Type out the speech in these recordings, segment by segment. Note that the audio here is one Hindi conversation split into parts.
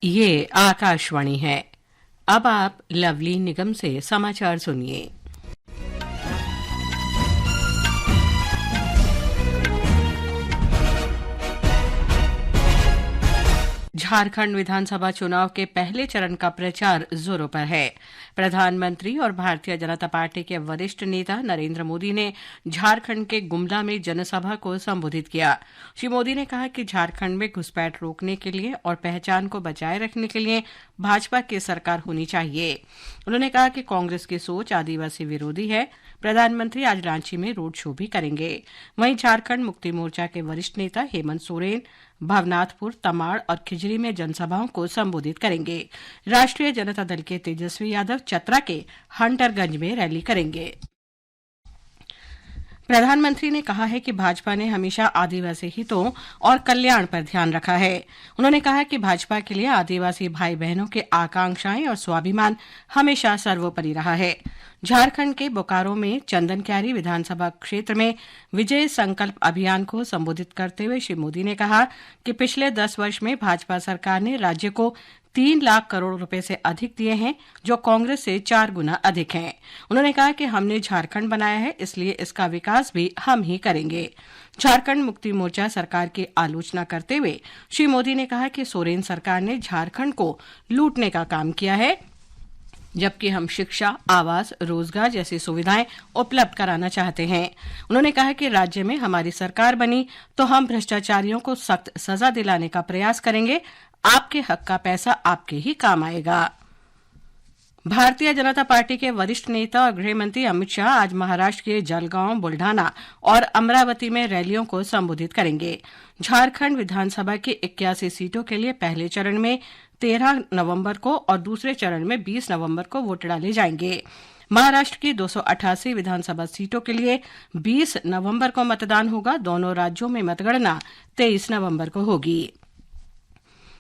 ये आकाशवाणी है। अब आप लवली निगम से समाचार सुनिए। झारखंड विधानसभा चुनाव के पहले चरण का प्रचार जोरों पर है। प्रधानमंत्री और भारतीय जनता पार्टी के वरिष्ठ नेता नरेंद्र मोदी ने झारखंड के गुमला में जनसभा को संबोधित किया। श्री मोदी ने कहा कि झारखंड में घुसपैठ रोकने के लिए और पहचान को बचाए रखने के लिए भाजपा की सरकार होनी चाहिए। उन्होंने कहा कि कांग्रेस की सोच आदिवासी विरोधी है। प्रधानमंत्री आज रांची में रोड शो भी करेंगे। वहीं झारखंड मुक्ति मोर्चा के वरिष्ठ नेता हेमंत सोरेन भवनाथपुर, तमाड़ और खिजरी में जनसभाओं को संबोधित करेंगे। राष्ट्रीय जनता दल के तेजस्वी यादव चतरा के हंटरगंज में रैली करेंगे। प्रधानमंत्री ने कहा है कि भाजपा ने हमेशा आदिवासी हितों और कल्याण पर ध्यान रखा है। उन्होंने कहा कि भाजपा के लिए आदिवासी भाई बहनों के आकांक्षाएं और स्वाभिमान हमेशा सर्वोपरि रहा है। झारखंड के बोकारो में चंदनक्यारी विधानसभा क्षेत्र में विजय संकल्प अभियान को संबोधित करते हुए श्री मोदी ने कहा कि पिछले 10 वर्ष में भाजपा सरकार ने राज्य को 3 लाख करोड़ रुपए से अधिक दिए हैं, जो कांग्रेस से 4 गुना अधिक हैं। उन्होंने कहा कि हमने झारखंड बनाया है, इसलिए इसका विकास भी हम ही करेंगे। झारखंड मुक्ति मोर्चा सरकार की आलोचना करते हुए श्री मोदी ने कहा कि सोरेन सरकार ने झारखंड को लूटने का काम किया है, जबकि हम शिक्षा, आवास, रोजगार जैसी सुविधाएं उपलब्ध कराना चाहते हैं। उन्होंने कहा कि राज्य में हमारी सरकार बनी तो हम भ्रष्टाचारियों को सख्त सजा दिलाने का प्रयास करेंगे। आपके हक का पैसा आपके ही काम आएगा। भारतीय जनता पार्टी के वरिष्ठ नेता और गृह मंत्री अमित शाह आज महाराष्ट्र के जलगांव, बुल्ढाना और अमरावती में रैलियों को संबोधित करेंगे। झारखंड विधानसभा की 81 सीटों के लिए पहले चरण में 13 नवंबर को और दूसरे चरण में 20 नवंबर को वोट डाले जाएंगे। महाराष्ट्र की 288 विधानसभा सीटों के लिए 20 नवंबर को मतदान होगा। दोनों राज्यों में मतगणना 23 नवंबर को होगी।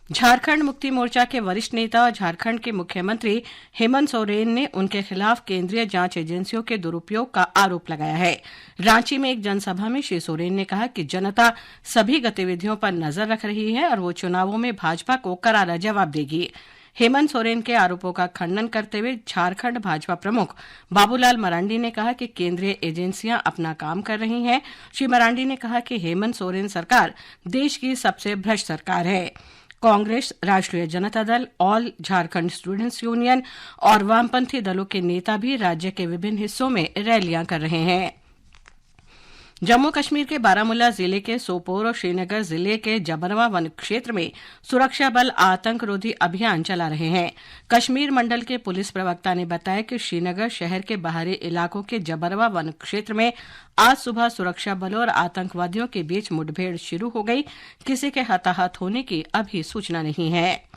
झारखंड मुक्ति मोर्चा के वरिष्ठ नेता और झारखंड के मुख्यमंत्री हेमंत सोरेन ने उनके खिलाफ केंद्रीय जांच एजेंसियों के दुरुपयोग का आरोप लगाया है। रांची में एक जनसभा में श्री सोरेन ने कहा कि जनता सभी गतिविधियों पर नजर रख रही है और वो चुनावों में भाजपा को करारा जवाब देगी। हेमंत सोरेन के आरोपों का खंडन करते हुए झारखंड भाजपा प्रमुख बाबूलाल मरांडी ने कहा कि केंद्रीय एजेंसियां अपना काम कर रही हैं। श्री मरांडी ने कहा कि हेमंत सोरेन सरकार देश की सबसे भ्रष्ट सरकार है। कांग्रेस, राष्ट्रीय Janata Dal, all Jharkhand students union और वामपंथी दलों के नेता भी राज्य के विभिन्न हिस्सों में रैलियां कर रहे हैं। जम्मू कश्मीर के बारामूला जिले के सोपोर और श्रीनगर जिले के जबरवा वन क्षेत्र में सुरक्षा बल आतंकरोधी अभियान चला रहे हैं। कश्मीर मंडल के पुलिस प्रवक्ता ने बताया कि श्रीनगर शहर के बाहरी इलाकों के जबरवा वन क्षेत्र में आज सुबह सुरक्षा बलों और आतंकवादियों के बीच मुठभेड़ शुरू हो गई। किसी के हताहत होने की अभी सूचना नहीं है।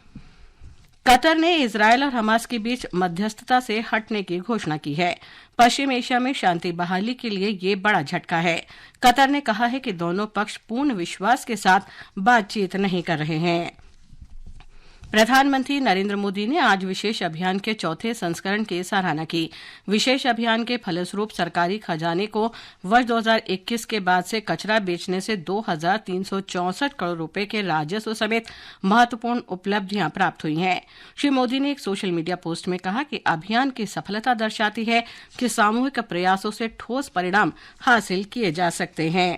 कतर ने इजरायल और हमास के बीच मध्यस्थता से हटने की घोषणा की है। पश्चिम एशिया में शांति बहाली के लिए ये बड़ा झटका है। कतर ने कहा है कि दोनों पक्ष पूर्ण विश्वास के साथ बातचीत नहीं कर रहे हैं। प्रधानमंत्री नरेंद्र मोदी ने आज विशेष अभियान के चौथे संस्करण की सराहना की। विशेष अभियान के फलस्वरूप सरकारी खजाने को वर्ष 2021 के बाद से कचरा बेचने से 2,364 करोड़ रुपए के राजस्व समेत महत्वपूर्ण उपलब्धियां प्राप्त हुई हैं। श्री मोदी ने एक सोशल मीडिया पोस्ट में कहा कि अभियान की सफलता दर्शाती है कि सामूहिक प्रयासों से ठोस परिणाम हासिल किए जा सकते हैं।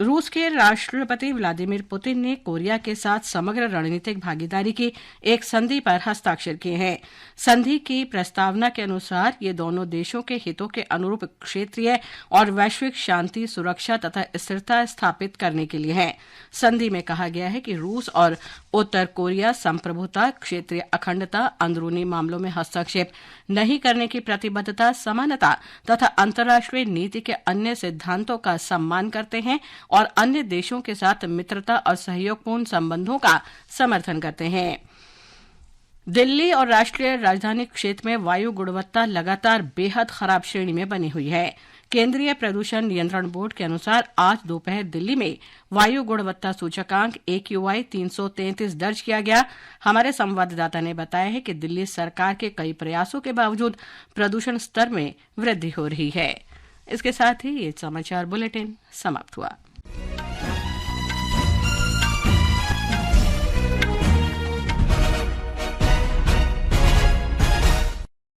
रूस के राष्ट्रपति व्लादिमीर पुतिन ने कोरिया के साथ समग्र रणनीतिक भागीदारी की एक संधि पर हस्ताक्षर किए हैं। संधि की प्रस्तावना के अनुसार ये दोनों देशों के हितों के अनुरूप क्षेत्रीय और वैश्विक शांति, सुरक्षा तथा स्थिरता स्थापित करने के लिए है। संधि में कहा गया है कि रूस और उत्तर कोरिया संप्रभुता, क्षेत्रीय अखंडता, अंदरूनी मामलों में हस्तक्षेप नहीं करने की प्रतिबद्धता, समानता तथा अंतर्राष्ट्रीय नीति के अन्य सिद्धांतों का सम्मान करते हैं और अन्य देशों के साथ मित्रता और सहयोगपूर्ण संबंधों का समर्थन करते हैं। दिल्ली और राष्ट्रीय राजधानी क्षेत्र में वायु गुणवत्ता लगातार बेहद खराब श्रेणी में बनी हुई है। केंद्रीय प्रदूषण नियंत्रण बोर्ड के अनुसार आज दोपहर दिल्ली में वायु गुणवत्ता सूचकांक AQI 333 दर्ज किया गया। हमारे संवाददाता ने बताया है कि दिल्ली सरकार के कई प्रयासों के बावजूद प्रदूषण स्तर में वृद्धि हो रही है। इसके साथ ही ये समाचार बुलेटिन समाप्त हुआ।